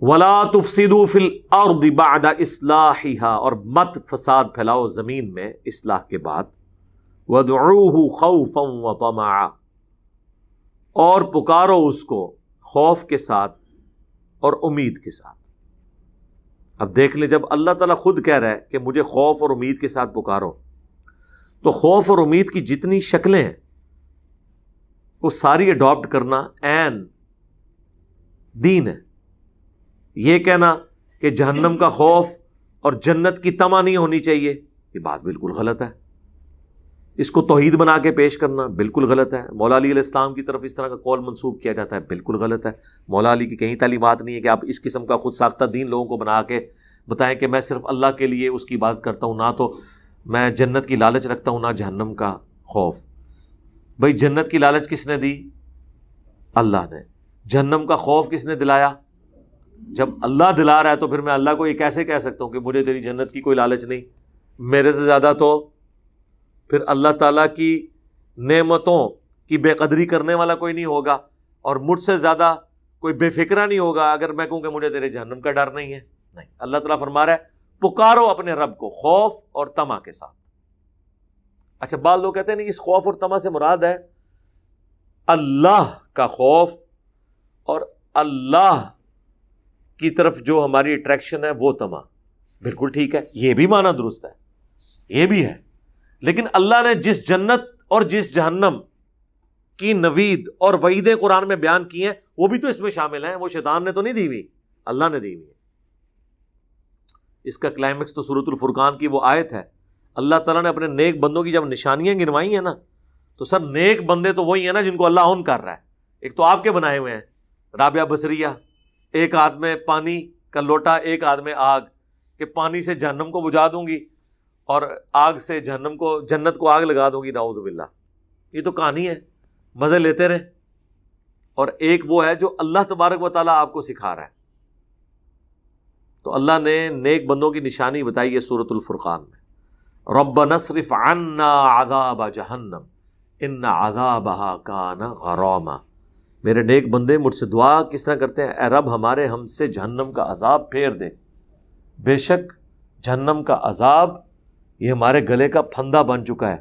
وَلَا تُفْسِدُوا فِي الْأَرْضِ بَعْدَ إِصْلَاحِهَا، اور مت فساد پھیلاؤ زمین میں اصلاح کے بعد. وَادْعُوهُ خَوْفًا وَطَمَعًا، اور پکارو اس کو خوف کے ساتھ اور امید کے ساتھ. اب دیکھ لیں، جب اللہ تعالیٰ خود کہہ رہا ہے کہ مجھے خوف اور امید کے ساتھ پکارو، تو خوف اور امید کی جتنی شکلیں ہیں وہ ساری اڈاپٹ کرنا عین دین ہے. یہ کہنا کہ جہنم کا خوف اور جنت کی طمع نہیں ہونی چاہیے، یہ بات بالکل غلط ہے. اس کو توحید بنا کے پیش کرنا بالکل غلط ہے. مولا علی علیہ السلام کی طرف اس طرح کا قول منسوب کیا جاتا ہے، بالکل غلط ہے. مولا علی کی کہیں تعلیمات نہیں ہے کہ آپ اس قسم کا خود ساختہ دین لوگوں کو بنا کے بتائیں کہ میں صرف اللہ کے لیے اس کی عبادت کرتا ہوں، نہ تو میں جنت کی لالچ رکھتا ہوں نہ جہنم کا خوف. بھئی جنت کی لالچ کس نے دی؟ اللہ نے. جہنم کا خوف کس نے دلایا؟ جب اللہ دلا رہا ہے تو پھر میں اللہ کو یہ کیسے کہہ سکتا ہوں کہ مجھے تیری جنت کی کوئی لالچ نہیں؟ میرے سے زیادہ تو پھر اللہ تعالیٰ کی نعمتوں کی بے قدری کرنے والا کوئی نہیں ہوگا، اور مجھ سے زیادہ کوئی بے فکرہ نہیں ہوگا اگر میں کہوں کہ مجھے تیرے جہنم کا ڈر نہیں ہے. نہیں، اللہ تعالیٰ فرما رہا ہے پکارو اپنے رب کو خوف اور طمع کے ساتھ. اچھا، بعض لوگ کہتے ہیں نہیں، اس خوف اور طمع سے مراد ہے اللہ کا خوف اور اللہ کی طرف جو ہماری اٹریکشن ہے وہ طمع. بالکل ٹھیک ہے، یہ بھی معنی درست ہے، یہ بھی ہے. لیکن اللہ نے جس جنت اور جس جہنم کی نوید اور وعیدیں قرآن میں بیان کی ہیں وہ بھی تو اس میں شامل ہیں. وہ شیطان نے تو نہیں دی ہوئی، اللہ نے دی ہوئی ہے. اس کا کلائمیکس تو سورۃ الفرقان کی وہ آیت ہے. اللہ تعالیٰ نے اپنے نیک بندوں کی جب نشانیاں گنوائی ہیں نا، تو سر نیک بندے تو وہی ہیں نا جن کو اللہ اون کر رہا ہے. ایک تو آپ کے بنائے ہوئے ہیں، رابعہ بصریہ، ایک ہاتھ میں پانی کا لوٹا ایک ہاتھ میں آگ، کہ پانی سے جہنم کو بجھا دوں گی اور آگ سے جہنم کو، جنت کو آگ لگا دوں گی، نعوذ باللہ. یہ تو کہانی ہے، مزے لیتے رہے. اور ایک وہ ہے جو اللہ تبارک و تعالیٰ آپ کو سکھا رہا ہے. تو اللہ نے نیک بندوں کی نشانی بتائی ہے سورۃ الفرقان میں. ربنا اصرف عنا عذاب جہنم ان عذابها کان غراما. میرے نیک بندے مجھ سے دعا کس طرح کرتے ہیں؟ اے رب ہمارے ہم سے جہنم کا عذاب پھیر دے. بے شک جہنم کا عذاب یہ ہمارے گلے کا پھندا بن چکا ہے،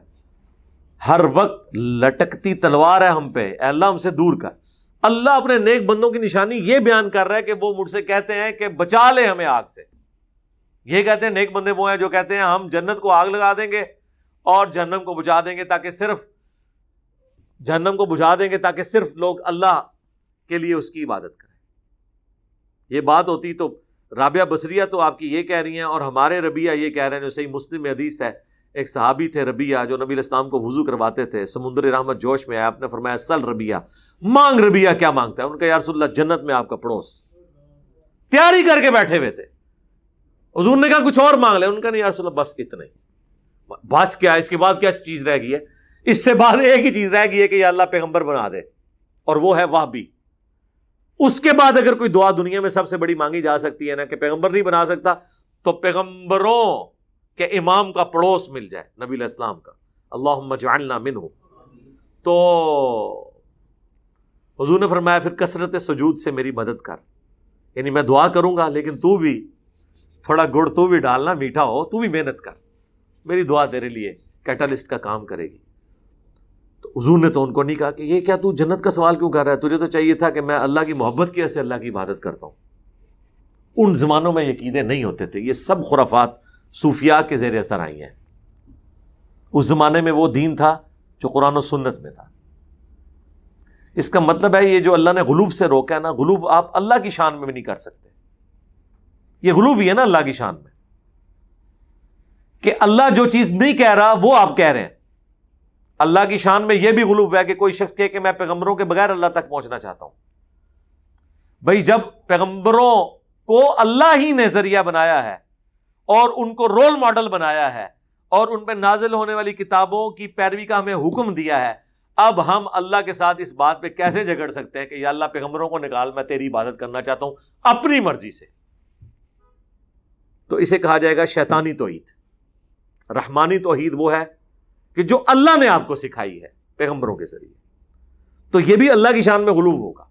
ہر وقت لٹکتی تلوار ہے ہم پہ، اے اللہ ہم سے دور کر. اللہ اپنے نیک بندوں کی نشانی یہ بیان کر رہا ہے کہ وہ مجھ سے کہتے ہیں کہ بچا لے ہمیں آگ سے. یہ کہتے ہیں نیک بندے وہ ہیں جو کہتے ہیں ہم جنت کو آگ لگا دیں گے اور جہنم کو بجھا دیں گے تاکہ صرف جہنم کو بجھا دیں گے تاکہ صرف لوگ اللہ کے لیے اس کی عبادت کریں. یہ بات ہوتی تو رابعہ بصریہ تو آپ کی یہ کہہ رہی ہیں، اور ہمارے ربیہ یہ کہہ رہے ہیں. جو صحیح مسلم میں حدیث ہے، ایک صحابی تھے ربیہ جو نبی علیہ السلام کو وضو کرواتے تھے. سمندر رحمت جوش میں آیا، آپ نے فرمایا سل ربیہ، مانگ ربیہ کیا مانگتا ہے. ان کا یا رسول اللہ جنت میں آپ کا پڑوس. تیاری کر کے بیٹھے ہوئے تھے. حضور نے کہا کچھ اور مانگ لے. ان کا نہیں یا رسول اللہ بس اتنا ہی. بس کیا، اس کے بعد کیا چیز رہ گئی ہے؟ اس سے بعد ایک ہی چیز رہ گئی ہے کہ یا اللہ پیغمبر بنا دے، اور وہ ہے وہابی. اس کے بعد اگر کوئی دعا دنیا میں سب سے بڑی مانگی جا سکتی ہے نا کہ پیغمبر نہیں بنا سکتا، تو پیغمبروں کہ امام کا پڑوس مل جائے، نبی علیہ السلام کا. اللہم اجعلنا منہ. تو حضور نے فرمایا پھر کثرت سجود سے میری مدد کر. یعنی میں دعا کروں گا لیکن تو بھی تھوڑا گڑ تو بھی ڈالنا، میٹھا ہو، تو بھی محنت کر. میری دعا تیرے لیے کیٹالسٹ کا کام کرے گی. تو حضور نے تو ان کو نہیں کہا کہ یہ کیا تو جنت کا سوال کیوں کر رہا ہے، تجھے تو چاہیے تھا کہ میں اللہ کی محبت کی وجہ سے اللہ کی عبادت کرتا ہوں. ان زمانوں میں یہ عقیدے نہیں ہوتے تھے. یہ سب خرافات صوفیاء کے زیر اثر آئی ہیں. اس زمانے میں وہ دین تھا جو قرآن و سنت میں تھا. اس کا مطلب ہے یہ جو اللہ نے غلو سے روکا ہے نا، غلو آپ اللہ کی شان میں بھی نہیں کر سکتے. یہ غلو بھی ہے نا اللہ کی شان میں، کہ اللہ جو چیز نہیں کہہ رہا وہ آپ کہہ رہے ہیں. اللہ کی شان میں یہ بھی غلو ہے کہ کوئی شخص کہے کہ میں پیغمبروں کے بغیر اللہ تک پہنچنا چاہتا ہوں. بھئی جب پیغمبروں کو اللہ ہی نے ذریعہ بنایا ہے اور ان کو رول ماڈل بنایا ہے اور ان پہ نازل ہونے والی کتابوں کی پیروی کا ہمیں حکم دیا ہے، اب ہم اللہ کے ساتھ اس بات پہ کیسے جھگڑ سکتے ہیں کہ یا اللہ پیغمبروں کو نکال، میں تیری عبادت کرنا چاہتا ہوں اپنی مرضی سے. تو اسے کہا جائے گا شیطانی توحید. رحمانی توحید وہ ہے کہ جو اللہ نے آپ کو سکھائی ہے پیغمبروں کے ذریعے. تو یہ بھی اللہ کی شان میں غلو ہوگا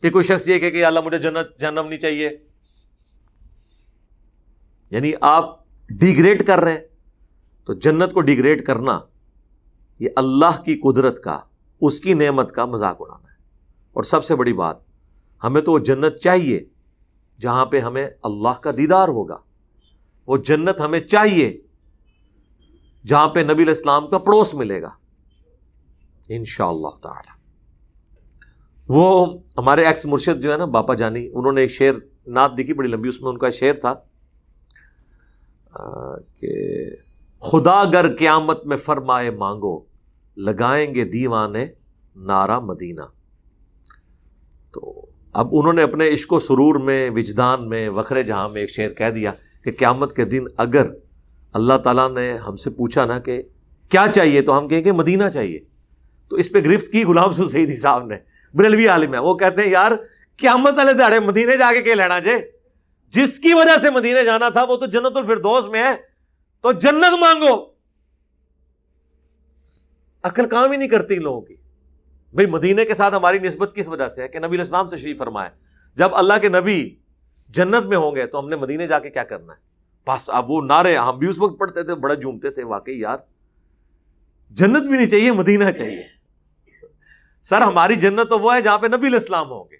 کہ کوئی شخص یہ کہ اللہ مجھے جنت جہنم نہیں چاہیے، یعنی آپ ڈیگریڈ کر رہے ہیں. تو جنت کو ڈیگریڈ کرنا یہ اللہ کی قدرت کا، اس کی نعمت کا مذاق اڑانا ہے. اور سب سے بڑی بات، ہمیں تو وہ جنت چاہیے جہاں پہ ہمیں اللہ کا دیدار ہوگا. وہ جنت ہمیں چاہیے جہاں پہ نبی علیہ السلام کا پڑوس ملے گا انشاءاللہ تعالی. وہ ہمارے ایکس مرشد جو ہے نا باپا جانی، انہوں نے ایک شعر نعت لکھی بڑی لمبی، اس میں ان کا شعر تھا کہ خدا گر قیامت میں فرمائے مانگو، لگائیں گے دیوانے نعرہ مدینہ. تو اب انہوں نے اپنے عشق و سرور میں، وجدان میں، وخر جہاں میں ایک شعر کہہ دیا کہ قیامت کے دن اگر اللہ تعالیٰ نے ہم سے پوچھا نا کہ کیا چاہیے، تو ہم کہیں گے مدینہ چاہیے. تو اس پہ گرفت کی غلام سو سعیدی صاحب نے، بریلوی عالم ہے، وہ کہتے ہیں یار قیامت والے دہاڑے مدینے جا کے لینا جے، جس کی وجہ سے مدینے جانا تھا وہ تو جنت الفردوس میں ہے، تو جنت مانگو. عقل کام ہی نہیں کرتی لوگوں کی. بھئی مدینے کے ساتھ ہماری نسبت کس وجہ سے ہے کہ نبی علیہ السلام تشریف فرمائے. جب اللہ کے نبی جنت میں ہوں گے تو ہم نے مدینے جا کے کیا کرنا ہے؟ بس اب وہ نعرے ہم بھی اس وقت پڑھتے تھے، بڑا جھومتے تھے، واقعی یار جنت بھی نہیں چاہیے، مدینہ چاہیے. سر ہماری جنت تو وہ ہے جہاں پہ نبی علیہ السلام ہوں گے.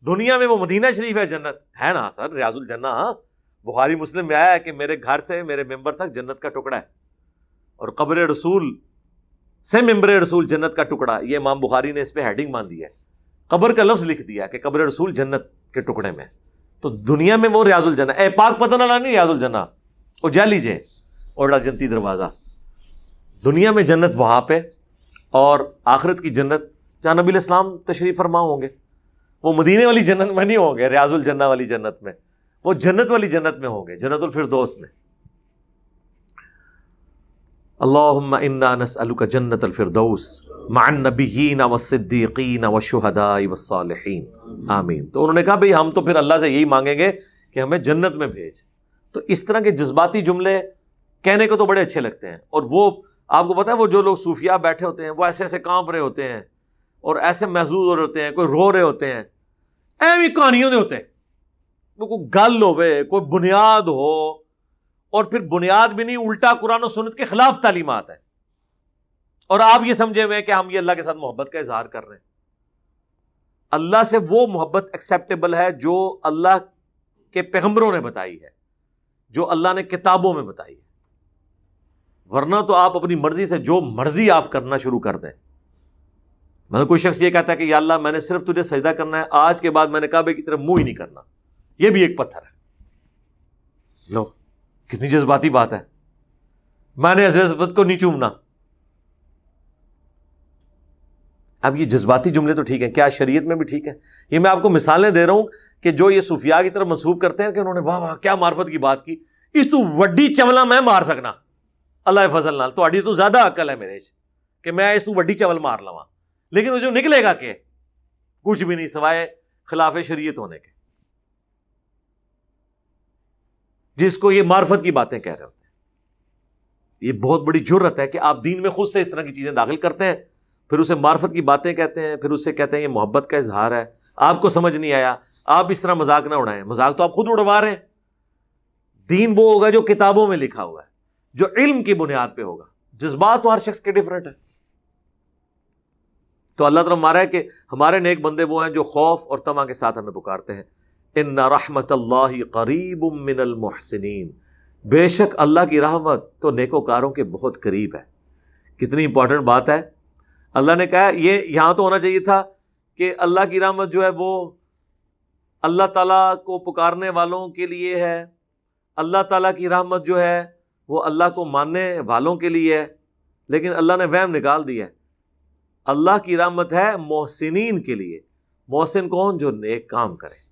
دنیا میں وہ مدینہ شریف ہے جنت ہے نا سر، ریاض الجنہ. ہاں بخاری مسلم میں آیا ہے کہ میرے گھر سے میرے ممبر تک جنت کا ٹکڑا ہے، اور قبر رسول سے ممبر رسول جنت کا ٹکڑا. یہ امام بخاری نے اس پہ ہیڈنگ مان دی ہے، قبر کا لفظ لکھ دیا کہ قبر رسول جنت کے ٹکڑے میں. تو دنیا میں وہ ریاض الجنہ، اے پاک پتن والا نہیں ریاض الجنہ، وہ جا لیجیے اوڑا جنتی دروازہ. دنیا میں جنت وہاں پہ، اور آخرت کی جنت جہاں نبی علیہ السلام تشریف فرما ہوں گے. وہ مدینے والی جنت میں نہیں ہوں گے، ریاض الجنہ والی جنت میں، وہ جنت والی جنت میں ہوں گے، جنت الفردوس میں. اللہم انا نسألک جنت الفردوس مع النبیین والصدیقین والشہداء والصالحین آمین. تو انہوں نے کہا بھئی ہم تو پھر اللہ سے یہی مانگیں گے کہ ہمیں جنت میں بھیج. تو اس طرح کے جذباتی جملے کہنے کو تو بڑے اچھے لگتے ہیں، اور وہ آپ کو پتا ہے وہ جو لوگ صوفیاء بیٹھے ہوتے ہیں وہ ایسے ایسے کانپ رہے ہوتے ہیں اور ایسے محظوظ ہو رہے ہوتے ہیں، کوئی رو رہے ہوتے ہیں، ایویں کہانیوں دے ہوتے ہیں. وہ کوئی گل ہوئے، کوئی بنیاد ہو، اور پھر بنیاد بھی نہیں، الٹا قرآن و سنت کے خلاف تعلیمات ہے، اور آپ یہ سمجھے ہوئے کہ ہم یہ اللہ کے ساتھ محبت کا اظہار کر رہے ہیں. اللہ سے وہ محبت ایکسیپٹیبل ہے جو اللہ کے پیغمبروں نے بتائی ہے، جو اللہ نے کتابوں میں بتائی ہے. ورنہ تو آپ اپنی مرضی سے جو مرضی آپ کرنا شروع کر دیں. مطلب کوئی شخص یہ کہتا ہے کہ یا اللہ میں نے صرف تجھے سجدہ کرنا ہے، آج کے بعد میں نے کعبے کی طرف منہ ہی نہیں کرنا، یہ بھی ایک پتھر ہے. لو کتنی جذباتی بات ہے، میں نے حضرت کو نہیں چومنا. اب یہ جذباتی جملے تو ٹھیک ہیں، کیا شریعت میں بھی ٹھیک ہے؟ یہ میں آپ کو مثالیں دے رہا ہوں کہ جو یہ صوفیاء کی طرف منسوب کرتے ہیں کہ انہوں نے واہ واہ کیا معرفت کی بات کی، اس تو وڈی چولا میں مار سکنا اللہ فضل نال، تو اڈی تو زیادہ عقل ہے میرے کہ میں اس تو وڈی چول مار لواں، لیکن اسے نکلے گا کہ کچھ بھی نہیں سوائے خلاف شریعت ہونے کے، جس کو یہ معرفت کی باتیں کہہ رہے ہوتے ہیں. یہ بہت بڑی جرت ہے کہ آپ دین میں خود سے اس طرح کی چیزیں داخل کرتے ہیں، پھر اسے معرفت کی باتیں کہتے ہیں، پھر اسے کہتے ہیں یہ محبت کا اظہار ہے. آپ کو سمجھ نہیں آیا، آپ اس طرح مذاق نہ اڑائیں، مذاق تو آپ خود اڑوا رہے ہیں. دین وہ ہوگا جو کتابوں میں لکھا ہوا ہے، جو علم کی بنیاد پہ ہوگا. جذبات تو ہر شخص کے ڈیفرنٹ ہے. تو اللہ تعالیٰ ہمارا ہے کہ ہمارے نیک بندے وہ ہیں جو خوف اور طمع کے ساتھ ہمیں پکارتے ہیں. ان رحمت اللہ قریب من المحسنین، بے شک اللہ کی رحمت تو نیکوکاروں کے بہت قریب ہے. کتنی امپورٹنٹ بات ہے. اللہ نے کہا یہ یہاں تو ہونا چاہیے تھا کہ اللہ کی رحمت جو ہے وہ اللہ تعالیٰ کو پکارنے والوں کے لیے ہے، اللہ تعالیٰ کی رحمت جو ہے وہ اللہ کو ماننے والوں کے لیے ہے. لیکن اللہ نے وہم نکال دیا ہے، اللہ کی رحمت ہے محسنین کے لیے. محسن کون؟ جو نیک کام کرے.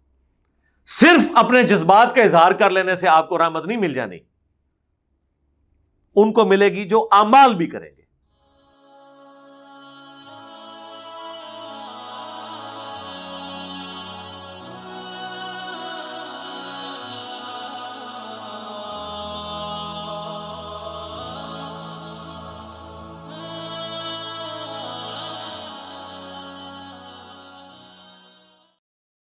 صرف اپنے جذبات کا اظہار کر لینے سے آپ کو رحمت نہیں مل جانی، ان کو ملے گی جو اعمال بھی کریں گے.